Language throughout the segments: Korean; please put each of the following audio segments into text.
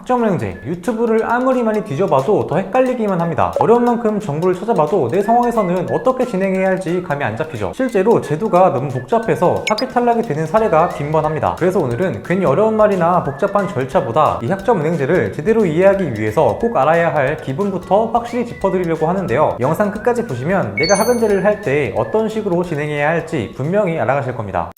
학점은행제, 유튜브를 아무리 많이 뒤져봐도 더 헷갈리기만 합니다. 어려운 만큼 정보를 찾아봐도 내 상황에서는 어떻게 진행해야 할지 감이 안 잡히죠. 실제로 제도가 너무 복잡해서 학교 탈락이 되는 사례가 빈번합니다. 그래서 오늘은 괜히 어려운 말이나 복잡한 절차보다 이 학점은행제를 제대로 이해하기 위해서 꼭 알아야 할 기본부터 확실히 짚어드리려고 하는데요. 영상 끝까지 보시면 내가 학은제를 할 때 어떤 식으로 진행해야 할지 분명히 알아가실 겁니다.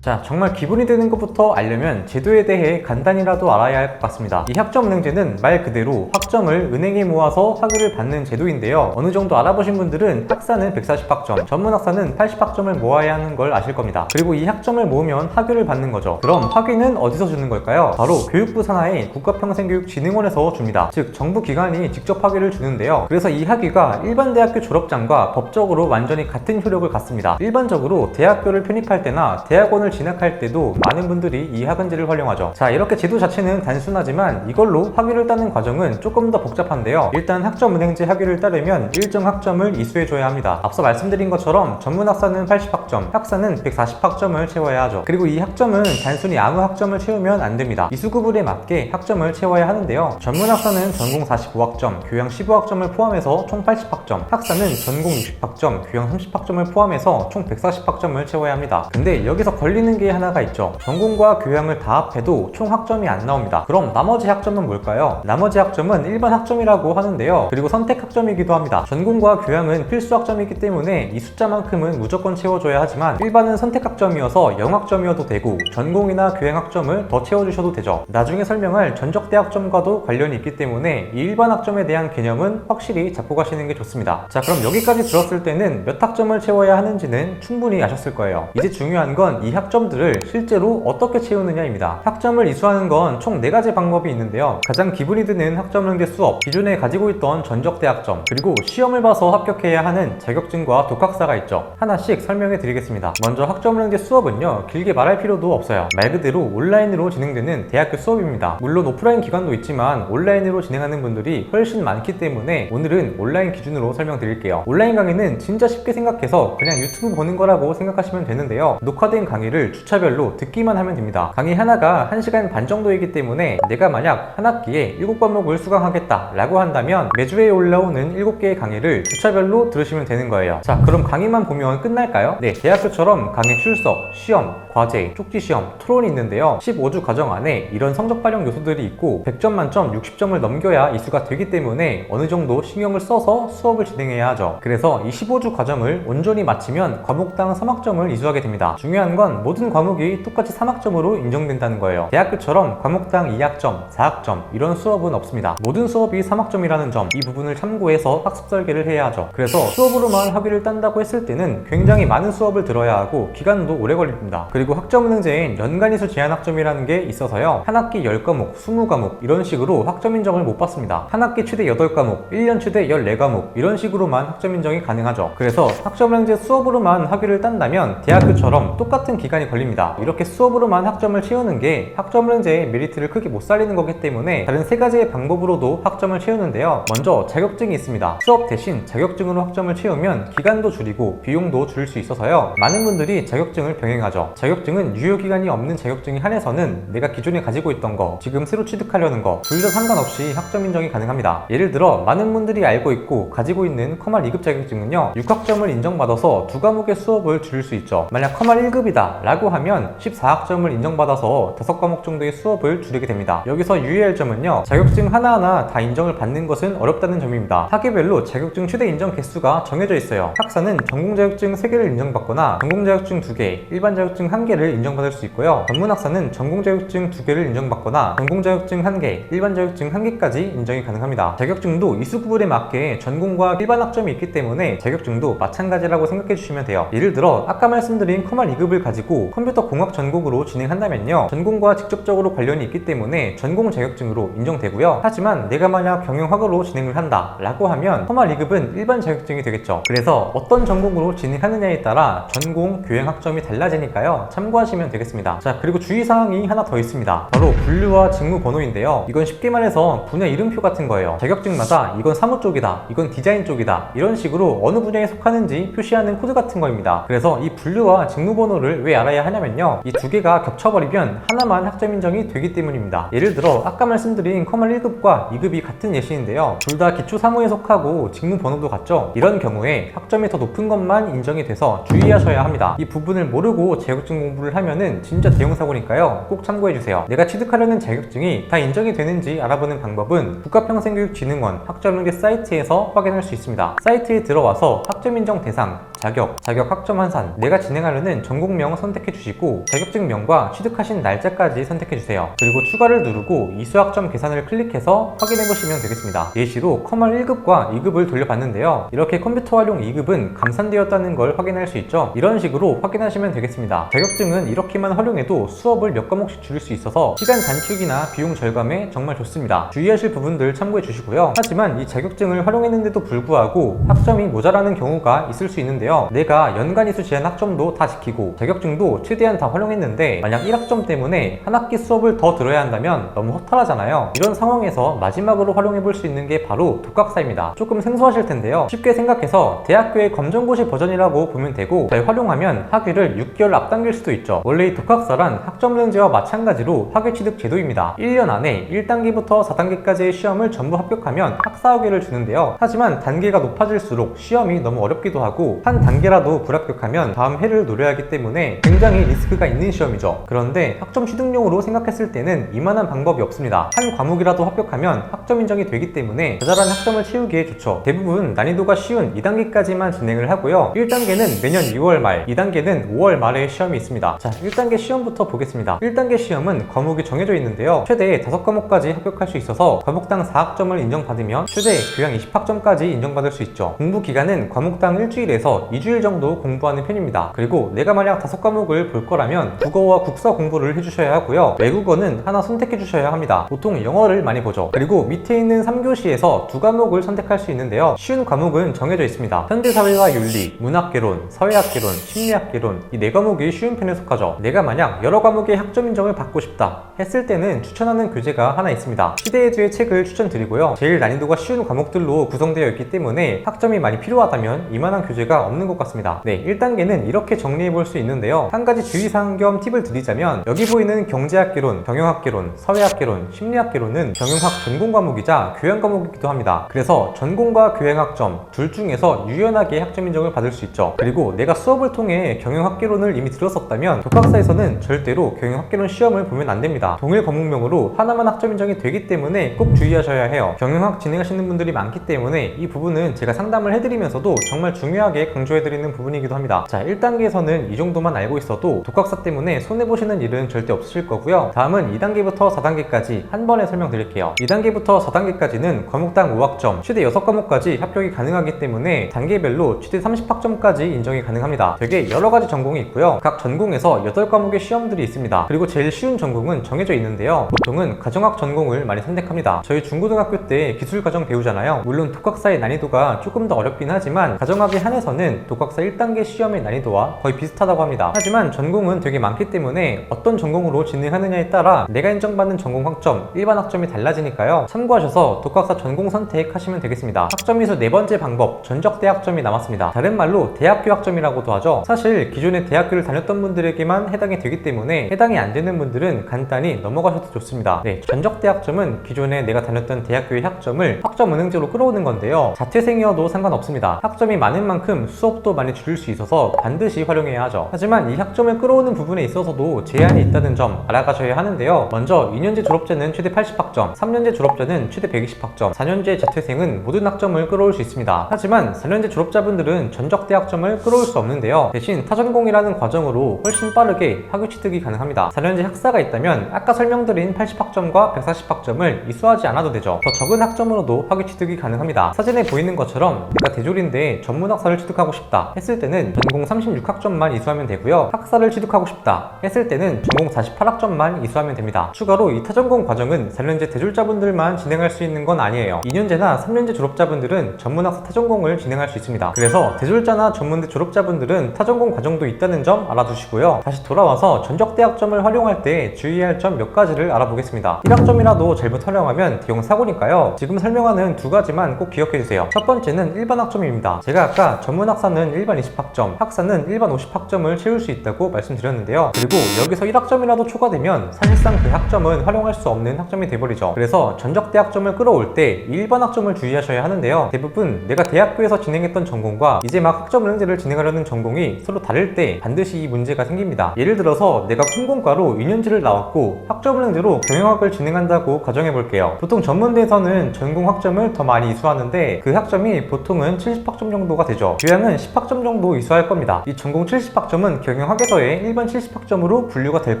자, 정말 기본이 되는 것부터 알려면 제도에 대해 간단히라도 알아야 할 것 같습니다. 이 학점은행제는 말 그대로 학점을 은행에 모아서 학위를 받는 제도인데요. 어느 정도 알아보신 분들은 학사는 140학점, 전문학사는 80학점을 모아야 하는 걸 아실 겁니다. 그리고 이 학점을 모으면 학위를 받는 거죠. 그럼 학위는 어디서 주는 걸까요? 바로 교육부 산하의 국가평생교육진흥원에서 줍니다. 즉 정부 기관이 직접 학위를 주는데요. 그래서 이 학위가 일반 대학교 졸업장과 법적으로 완전히 같은 효력을 갖습니다. 일반적으로 대학교를 편입할 때나 대학원을 진학할 때도 많은 분들이 이 학은제를 활용하죠. 자, 이렇게 제도 자체는 단순하지만 이걸로 학위를 따는 과정은 조금 더 복잡한데요. 일단 학점은행제 학위를 따려면 일정 학점을 이수해줘야 합니다. 앞서 말씀드린 것처럼 전문학사는 80학점, 학사는 140학점을 채워야 하죠. 그리고 이 학점은 단순히 아무 학점을 채우면 안 됩니다. 이수구분에 맞게 학점을 채워야 하는데요. 전문학사는 전공 45학점, 교양 15학점을 포함해서 총 80학점, 학사는 전공 60학점, 교양 30학점을 포함해서 총 140학점을 채워야 합니다. 근데 여기서 걸리는 게 하나가 있죠. 전공과 교양을 다 합해도 총 학점이 안 나옵니다. 그럼 나머지 학점은 뭘까요? 나머지 학점은 일반 학점이라고 하는데요. 그리고 선택 학점이기도 합니다. 전공과 교양은 필수 학점이기 때문에 이 숫자만큼은 무조건 채워줘야 하지만 일반은 선택 학점이어서 0학점이어도 되고 전공이나 교양 학점을 더 채워주셔도 되죠. 나중에 설명할 전적대 학점과도 관련이 있기 때문에 이 일반 학점에 대한 개념은 확실히 잡고 가시는 게 좋습니다. 자, 그럼 여기까지 들었을 때는 몇 학점을 채워야 하는지는 충분히 아셨을 거예요. 이제 중요한 건 이 학점들을 실제로 어떻게 채우느냐입니다. 학점을 이수하는 건 총 4가지 방법이 있는데요. 가장 기본이 드는 학점은행제 수업, 기존에 가지고 있던 전적대 학점, 그리고 시험을 봐서 합격해야 하는 자격증과 독학사가 있죠. 하나씩 설명해 드리겠습니다. 먼저 학점은행제 수업은요, 길게 말할 필요도 없어요. 말 그대로 온라인으로 진행되는 대학교 수업입니다. 물론 오프라인 기간도 있지만 온라인으로 진행하는 분들이 훨씬 많기 때문에 오늘은 온라인 기준으로 설명드릴게요. 온라인 강의는 진짜 쉽게 생각해서 그냥 유튜브 보는 거라고 생각하시면 되는데요. 녹화된 강의를 주차별로 듣기만 하면 됩니다. 강의 하나가 1시간 반 정도이기 때문에 내가 만약 한 학기에 7과목을 수강하겠다 라고 한다면 매주에 올라오는 7개의 강의를 주차별로 들으시면 되는 거예요. 자, 그럼 강의만 보면 끝날까요? 네, 대학교처럼 강의 출석, 시험, 과제, 쪽지시험, 토론이 있는데요. 15주 과정 안에 이런 성적 발령 요소들이 있고 100점 만점 60점을 넘겨야 이수가 되기 때문에 어느 정도 신경을 써서 수업을 진행해야 하죠. 그래서 이 15주 과정을 온전히 마치면 과목당 3학점을 이수하게 됩니다. 중요한 건 모든 과목이 똑같이 3학점으로 인정된다는 거예요. 대학교처럼 과목당 2학점, 4학점 이런 수업은 없습니다. 모든 수업이 3학점이라는 점, 이 부분을 참고해서 학습 설계를 해야 하죠. 그래서 수업으로만 학위를 딴다고 했을 때는 굉장히 많은 수업을 들어야 하고 기간도 오래 걸립니다. 그리고 학점은행제엔 연간이수 제한 학점이라는 게 있어서요. 한 학기 10과목, 20과목 이런 식으로 학점 인정을 못 받습니다. 한 학기 최대 8과목, 1년 최대 14과목 이런 식으로만 학점 인정이 가능하죠. 그래서 학점은행제 수업으로만 학위를 딴다면 대학교처럼 똑같은 기간이 걸립니다. 이렇게 수업으로만 학점을 채우는 게 학점은행제의 메리트를 크게 못 살리는 거기 때문에 다른 3가지의 방법으로도 학점을 채우는데요. 먼저 자격증이 있습니다. 수업 대신 자격증으로 학점을 채우면 기간도 줄이고 비용도 줄일 수 있어서요. 많은 분들이 자격증을 병행하죠. 자격증은 유효기간이 없는 자격증에 한해서는 내가 기존에 가지고 있던 거, 지금 새로 취득하려는 거 둘 다 상관없이 학점 인정이 가능합니다. 예를 들어 많은 분들이 알고 있고 가지고 있는 커말 2급 자격증은요, 6학점을 인정받아서 2과목의 수업을 줄일 수 있죠. 만약 커말 1급이다 라고 하면 14학점을 인정받아서 5과목 정도의 수업을 줄이게 됩니다. 여기서 유의할 점은요, 자격증 하나하나 다 인정을 받는 것은 어렵다는 점입니다. 학예별로 자격증 최대 인정 개수가 정해져 있어요. 학사는 전공 자격증 3개를 인정받거나 전공 자격증 2개, 일반 자격증 1개를 인정받을 수 있고요. 전문학사는 전공 자격증 2개를 인정받거나 전공 자격증 1개, 일반 자격증 1개까지 인정이 가능합니다. 자격증도 이수구분에 맞게 전공과 일반 학점이 있기 때문에 자격증도 마찬가지라고 생각해 주시면 돼요. 예를 들어 아까 말씀드린 커말 2급을 가지고 컴퓨터 공학 전공으로 진행한다면요, 전공과 직접적으로 관련이 있기 때문에 전공 자격증으로 인정되고요. 하지만 내가 만약 경영학으로 진행을 한다 라고 하면 커말 2급은 일반 자격증이 되겠죠. 그래서 어떤 전공으로 진행하느냐에 따라 전공, 교양 학점이 달라지니까요, 참고하시면 되겠습니다. 자, 그리고 주의사항이 하나 더 있습니다. 바로 분류와 직무 번호인데요. 이건 쉽게 말해서 분야 이름표 같은 거예요. 자격증마다 이건 사무 쪽이다, 이건 디자인 쪽이다 이런 식으로 어느 분야에 속하는지 표시하는 코드 같은 거입니다. 그래서 이 분류와 직무 번호를 왜 알아야 하냐면요, 이 두 개가 겹쳐버리면 하나만 학점 인정이 되기 때문입니다. 예를 들어 아까 말씀드린 커멀 1급과 2급이 같은 예시인데요, 둘 다 기초 사무에 속하고 직무 번호도 같죠. 이런 경우에 학점이 더 높은 것만 인정이 돼서 주의하셔야 합니다. 이 부분을 모르고 자격증 공부를 하면은 진짜 대형 사고니까요, 꼭 참고해주세요. 내가 취득하려는 자격증이 다 인정이 되는지 알아보는 방법은 국가평생교육진흥원 학점인계 사이트에서 확인할 수 있습니다. 사이트에 들어와서 학점 인정 대상, 자격 학점 환산, 내가 진행하려는 전공명 선택해 주시고 자격증명과 취득하신 날짜까지 선택해 주세요. 그리고 추가를 누르고 이수학점 계산을 클릭해서 확인해 보시면 되겠습니다. 예시로 커멀 1급과 2급을 돌려봤는데요, 이렇게 컴퓨터 활용 2급은 감산되었다는 걸 확인할 수 있죠. 이런 식으로 확인하시면 되겠습니다. 자격증은 이렇게만 활용해도 수업을 몇 과목씩 줄일 수 있어서 시간 단축이나 비용 절감에 정말 좋습니다. 주의하실 부분들 참고해 주시고요. 하지만 이 자격증을 활용했는데도 불구하고 학점이 모자라는 경우가 있을 수 있는데요, 내가 연간 이수 제한 학점도 다 지키고 자격증도 최대한 다 활용했는데 만약 1학점 때문에 한 학기 수업을 더 들어야 한다면 너무 허탈하잖아요. 이런 상황에서 마지막으로 활용해 볼 수 있는 게 바로 독학사입니다. 조금 생소하실 텐데요, 쉽게 생각해서 대학교의 검정고시 버전이라고 보면 되고, 잘 활용하면 학위를 6개월 앞당길 수도 있죠. 원래 이 독학사란 학점은행제와 마찬가지로 학위 취득 제도입니다. 1년 안에 1단계부터 4단계까지의 시험을 전부 합격하면 학사학위를 주는데요, 하지만 단계가 높아질수록 시험이 너무 어렵기도 하고 한 단계라도 불합격하면 다음 해를 노려야 하기 때문에 굉장히 리스크가 있는 시험이죠. 그런데 학점 취득용으로 생각했을 때는 이만한 방법이 없습니다. 한 과목이라도 합격하면 학점 인정이 되기 때문에 자잘한 학점을 채우기에 좋죠. 대부분 난이도가 쉬운 2단계까지만 진행을 하고요, 1단계는 내년 2월 말, 2단계는 5월 말에 시험이 있습니다. 자, 1단계 시험부터 보겠습니다. 1단계 시험은 과목이 정해져 있는데요, 최대 5과목까지 합격할 수 있어서 과목당 4학점을 인정받으면 최대 교양 20학점까지 인정받을 수 있죠. 공부 기간은 과목당 일주일에서 2주일 정도 공부하는 편입니다. 그리고 내가 만약 5과목을 볼 거라면 국어와 국사 공부를 해주셔야 하고요, 외국어는 하나 선택해 주셔야 합니다. 보통 영어를 많이 보죠. 그리고 밑에 있는 3교시에서 2과목을 선택할 수 있는데요, 쉬운 과목은 정해져 있습니다. 현대사회와 윤리, 문학개론, 사회학개론, 심리학개론, 이 4과목이 쉬운 편에 속하죠. 내가 만약 여러 과목의 학점 인정을 받고 싶다 했을 때는 추천하는 교재가 하나 있습니다. 시대의 책을 추천드리고요, 제일 난이도가 쉬운 과목들로 구성되어 있기 때문에 학점이 많이 필요하다면 이만한 교재가 없는 것 같습니다. 네, 1단계는 이렇게 정리해 볼 수 있는데요, 한 가지 주의사항 겸 팁을 드리자면 여기 보이는 경제학개론, 경영학개론, 사회학개론, 심리학개론은 경영학 전공 과목이자 교양 과목이기도 합니다. 그래서 전공과 교양학점 둘 중에서 유연하게 학점 인정을 받을 수 있죠. 그리고 내가 수업을 통해 경영학개론을 이미 들었었다면 독학사에서는 절대로 경영학개론 시험을 보면 안 됩니다. 동일 과목명으로 하나만 학점 인정이 되기 때문에 꼭 주의하셔야 해요. 경영학 진행하시는 분들이 많기 때문에 이 부분은 제가 상담을 해드리면서도 정말 중요하게 강조해드리는 부분이기도 합니다. 자, 1단계에서는 이 정도만 알고 있어도 독학사 때문에 손해보시는 일은 절대 없으실 거고요. 다음은 2단계부터 4단계까지 한 번에 설명드릴게요. 2단계부터 4단계까지는 과목당 5학점, 최대 6과목까지 합격이 가능하기 때문에 단계별로 최대 30학점까지 인정이 가능합니다. 되게 여러가지 전공이 있고요, 각 전공에서 8과목의 시험들이 있습니다. 그리고 제일 쉬운 전공은 정해져 있는데요, 보통은 가정학 전공을 많이 선택합니다. 저희 중고등학교 때 기술가정 배우잖아요. 물론 독학사의 난이도가 조금 더 어렵긴 하지만 가정학에 한해서는 독학사 1단계 시험의 난이도와 거의 비슷하다고 합니다. 하지만 전공은 되게 많기 때문에 어떤 전공으로 진행하느냐에 따라 내가 인정받는 전공 학점, 일반 학점이 달라지니까요, 참고하셔서 독학사 전공 선택하시면 되겠습니다. 학점 이수 4번째 방법, 전적대 학점이 남았습니다. 다른 말로 대학교 학점이라고도 하죠. 사실 기존에 대학교를 다녔던 분들에게만 해당이 되기 때문에 해당이 안 되는 분들은 간단히 넘어가셔도 좋습니다. 네, 전적대 학점은 기존에 내가 다녔던 대학교의 학점을 학점은행제로 끌어오는 건데요, 자퇴생이어도 상관없습니다. 학점이 많은 만큼 수업도 많이 줄일 수 있어서 반드시 활용해야 하죠. 하지만 이 학점을 끌어오는 부분에 있어서도 제한이 있다는 점 알아가셔야 하는데요, 먼저 2년제 졸업자는 최대 80학점, 3년제 졸업자는 최대 120학점, 4년제 자퇴생은 모든 학점을 끌어올 수 있습니다. 하지만 4년제 졸업자분들은 전적대 학점을 끌어올 수 없는데요, 대신 타전공이라는 과정으로 훨씬 빠르게 학위 취득이 가능합니다. 4년제 학사가 있다면 아까 설명드린 80학점과 140학점을 이수하지 않아도 되죠. 더 적은 학점으로도 학위 취득이 가능합니다. 사진에 보이는 것처럼 내가 대졸인데 전문학사를 취득하고 싶다 했을 때는 전공 36학점만 이수하면 되고요, 학사를 취득하고 싶다 했을 때는 전공 48학점만 이수하면 됩니다. 추가로 이 타전공 과정은 4년제 대졸자분들만 진행할 수 있는 건 아니에요. 2년제나 3년제 졸업자분들은 전문학사 타전공을 진행할 수 있습니다. 그래서 대졸자나 전문대 졸업자분들은 타전공 과정도 있다는 점 알아두시고요, 다시 돌아와서 전적대 학점을 활용할 때 주의해야 할 점 몇 가지를 알아보겠습니다. 1학점이라도 잘못 활용하면 대형 사고니까요, 지금 설명하는 2가지만 꼭 기억해주세요. 첫 번째는 일반 학점입니다. 제가 아까 전문학사는 일반 20학점, 학사는 일반 50학점을 채울 수 있다고 말씀드렸는데요. 그리고 여기서 1학점이라도 초과되면 사실상 그 학점은 활용할 수 없는 학점이 돼버리죠. 그래서 전적대 학점을 끌어올 때 일반 학점을 주의하셔야 하는데요. 대부분 내가 대학교에서 진행했던 전공과 이제 막 학점은행제를 진행하려는 전공이 서로 다를 때 반드시 이 문제가 생깁니다. 예를 들어서 내가 콩공과로 2년제를 나왔고 학점은행제로 경영학을 진행한다고 가정해 볼게요. 보통 전문대에서는 전공 학점을 더 많이 이수하는데 그 학점이 보통은 70학점 정도가 되죠. 교양은 10학점 정도 이수할 겁니다. 이 전공 70학점은 경영학에서의 일반 70학점으로 분류가 될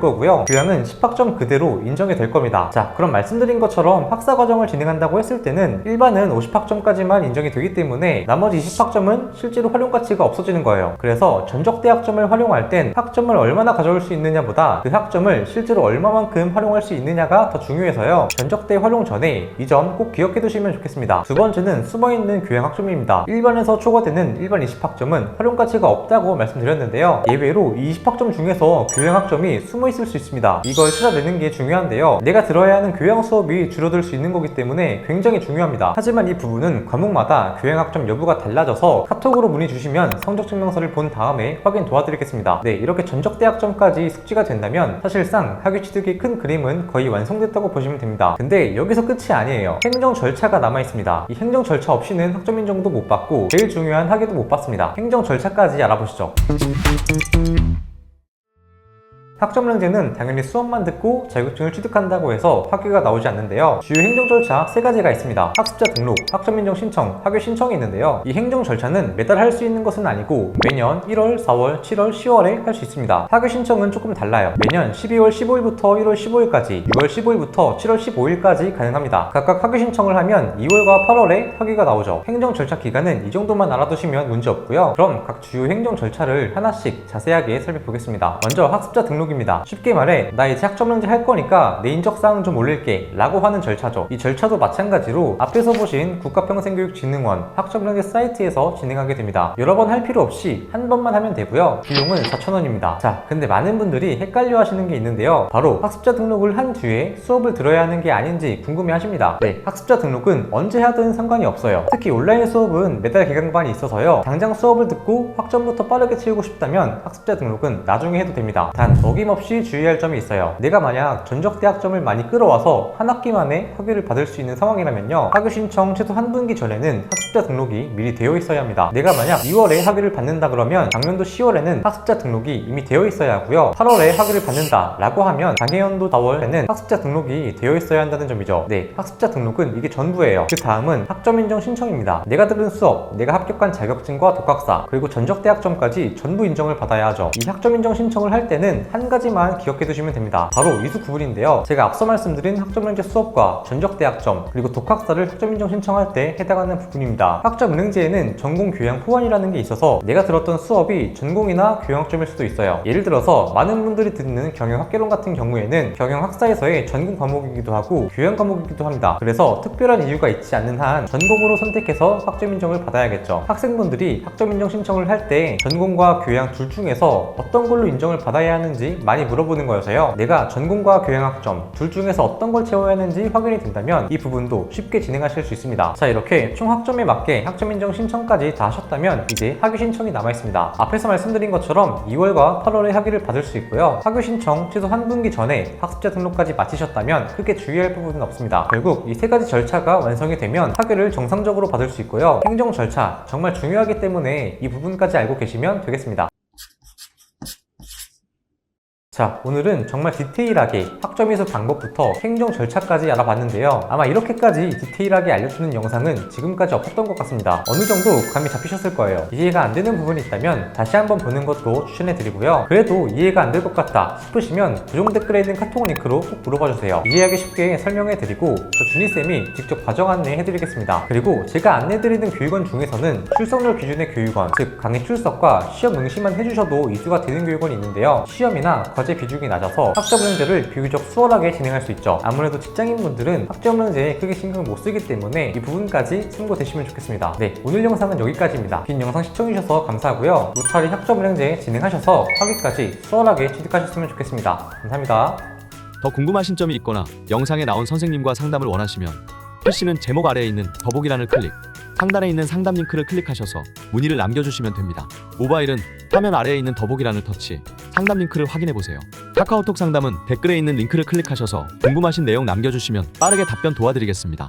거고요. 교양은 10학점 그대로 인정이 될 겁니다. 자, 그럼 말씀드린 것처럼 학사과정을 진행한다고 했을 때는 일반은 50학점까지만 인정이 되기 때문에 나머지 20학점은 실제로 활용 가치가 없어지는 거예요. 그래서 전적대 학점을 활용할 땐 학점을 얼마나 가져올 수 있느냐보다 그 학점을 실제로 얼마만큼 활용할 수 있느냐가 더 중요해서요. 전적대 활용 전에 이 점 꼭 기억해 두시면 좋겠습니다. 두 번째는 숨어있는 교양 학점입니다. 일반에서 초과되는 일반 20학점은 활용 가치가 없다고 말씀드렸는데요. 예외로 이 20학점 중에서 교양 학점이 숨어 있을 수 있습니다. 이걸 찾아내는 게 중요한데요. 내가 들어야 하는 교양 수업이 줄어들 수 있는 거기 때문에 굉장히 중요합니다. 하지만 이 부분은 과목마다 교양 학점 여부가 달라져서 카톡으로 문의 주시면 성적 증명서를 본 다음에 확인 도와드리겠습니다. 네, 이렇게 전적대 학점까지 숙지가 된다면 사실상 학위 취득의 큰 그림은 거의 완성됐다고 보시면 됩니다. 근데 여기서 끝이 아니에요. 행정 절차가 남아 있습니다. 이 행정 절차 없이는 학점 인정도 못 받고 제일 중요한 학위도 못 받습니다. 행정 절차까지 알아보시죠. 학점은행제는 당연히 수업만 듣고 자격증을 취득한다고 해서 학위가 나오지 않는데요. 주요 행정 절차 3가지가 있습니다. 학습자 등록, 학점인정 신청, 학위 신청이 있는데요. 이 행정 절차는 매달 할 수 있는 것은 아니고 매년 1월, 4월, 7월, 10월에 할 수 있습니다. 학위 신청은 조금 달라요. 매년 12월 15일부터 1월 15일까지, 6월 15일부터 7월 15일까지 가능합니다. 각각 학위 신청을 하면 2월과 8월에 학위가 나오죠. 행정 절차 기간은 이 정도만 알아두시면 문제 없고요. 그럼 각 주요 행정 절차를 하나씩 자세하게 살펴보겠습니다. 먼저 학습자 등록입니다. 쉽게 말해 나 이제 학점은행제 할 거니까 내 인적사항 좀 올릴게 라고 하는 절차죠. 이 절차도 마찬가지로 앞에서 보신 국가평생교육진흥원 학점은행제 사이트에서 진행하게 됩니다. 여러 번 할 필요 없이 한 번만 하면 되고요. 비용은 4,000원입니다. 자, 근데 많은 분들이 헷갈려 하시는 게 있는데요. 바로 학습자 등록을 한 뒤에 수업을 들어야 하는 게 아닌지 궁금해 하십니다. 네, 학습자 등록은 언제 하든 상관이 없어요. 특히 온라인 수업은 매달 개강반이 있어서요. 당장 수업을 듣고 학점부터 빠르게 채우고 싶다면 학습자 등록은 나중에 해도 됩니다. 단 어김없이 주의할 점이 있어요. 내가 만약 전적대 학점을 많이 끌어와서 한 학기 만에 학위를 받을 수 있는 상황이라면요. 학위 신청 최소 한 분기 전에는 학습자 등록이 미리 되어 있어야 합니다. 내가 만약 2월에 학위를 받는다 그러면 작년도 10월에는 학습자 등록이 이미 되어 있어야 하고요. 8월에 학위를 받는다 라고 하면 당해연도 4월에는 학습자 등록이 되어 있어야 한다는 점이죠. 네, 학습자 등록은 이게 전부예요. 그 다음은 학점 인정 신청입니다. 내가 들은 수업, 내가 합격한 자격증과 독학사, 그리고 전적대 학점까지 전부 인정을 받아야 하죠. 이 학점 인정 신청을 할 때는 한 가지만 기억해 두시면 됩니다. 바로 이수 구분인데요. 제가 앞서 말씀드린 학점은행제 수업과 전적대 학점, 그리고 독학사를 학점 인정 신청할 때 해당하는 부분입니다. 학점은행제에는 전공 교양 호환이라는 게 있어서 내가 들었던 수업이 전공이나 교양학점일 수도 있어요. 예를 들어서 많은 분들이 듣는 경영학개론 같은 경우에는 경영학사에서의 전공 과목이기도 하고 교양 과목이기도 합니다. 그래서 특별한 이유가 있지 않는 한 전공으로 선택해서 학점 인정을 받아야겠죠. 학생분들이 학점 인정 신청을 할 때 전공과 교양 둘 중에서 어떤 걸로 인정을 받아야 하는지 많이 물어보는 거여서요. 내가 전공과 교양학점 둘 중에서 어떤 걸 채워야 하는지 확인이 된다면 이 부분도 쉽게 진행하실 수 있습니다. 자, 이렇게 총 학점에 맞게 학점 인정 신청까지 다 하셨다면 이제 학위 신청이 남아 있습니다. 앞에서 말씀드린 것처럼 2월과 8월에 학위를 받을 수 있고요. 학위 신청 최소 한 분기 전에 학습자 등록까지 마치셨다면 크게 주의할 부분은 없습니다. 결국 이 3가지 절차가 완성이 되면 학위를 정상적으로 받을 수 있고요. 행정 절차 정말 중요하기 때문에 이 부분까지 알고 계시면 되겠습니다. 자, 오늘은 정말 디테일하게 학점 이수 방법부터 행정 절차까지 알아봤는데요. 아마 이렇게까지 디테일하게 알려주는 영상은 지금까지 없었던 것 같습니다. 어느 정도 감이 잡히셨을 거예요. 이해가 안 되는 부분이 있다면 다시 한번 보는 것도 추천해드리고요. 그래도 이해가 안 될 것 같다 싶으시면 구독 댓글에 있는 카톡 링크로 꼭 물어봐주세요. 이해하기 쉽게 설명해드리고 저 준이쌤이 직접 과정 안내해드리겠습니다. 그리고 제가 안내드리는 교육원 중에서는 출석률 기준의 교육원, 즉 강의 출석과 시험 응시만 해주셔도 이수가 되는 교육원이 있는데요. 시험이나 과제 비중이 낮아서 학점은행제를 비교적 수월하게 진행할 수 있죠. 아무래도 직장인분들은 학점은행제에 크게 신경을 못 쓰기 때문에 이 부분까지 참고되시면 좋겠습니다. 네, 오늘 영상은 여기까지입니다. 긴 영상 시청해주셔서 감사하고요. 무탈이 학점은행제 진행하셔서 학위까지 수월하게 취득하셨으면 좋겠습니다. 감사합니다. 더 궁금하신 점이 있거나 영상에 나온 선생님과 상담을 원하시면 글씨는 제목 아래에 있는 더보기란을 클릭, 상단에 있는 상담 링크를 클릭하셔서 문의를 남겨주시면 됩니다. 모바일은 화면 아래에 있는 더보기란을 터치, 상담 링크를 확인해보세요. 카카오톡 상담은 댓글에 있는 링크를 클릭하셔서 궁금하신 내용 남겨주시면 빠르게 답변 도와드리겠습니다.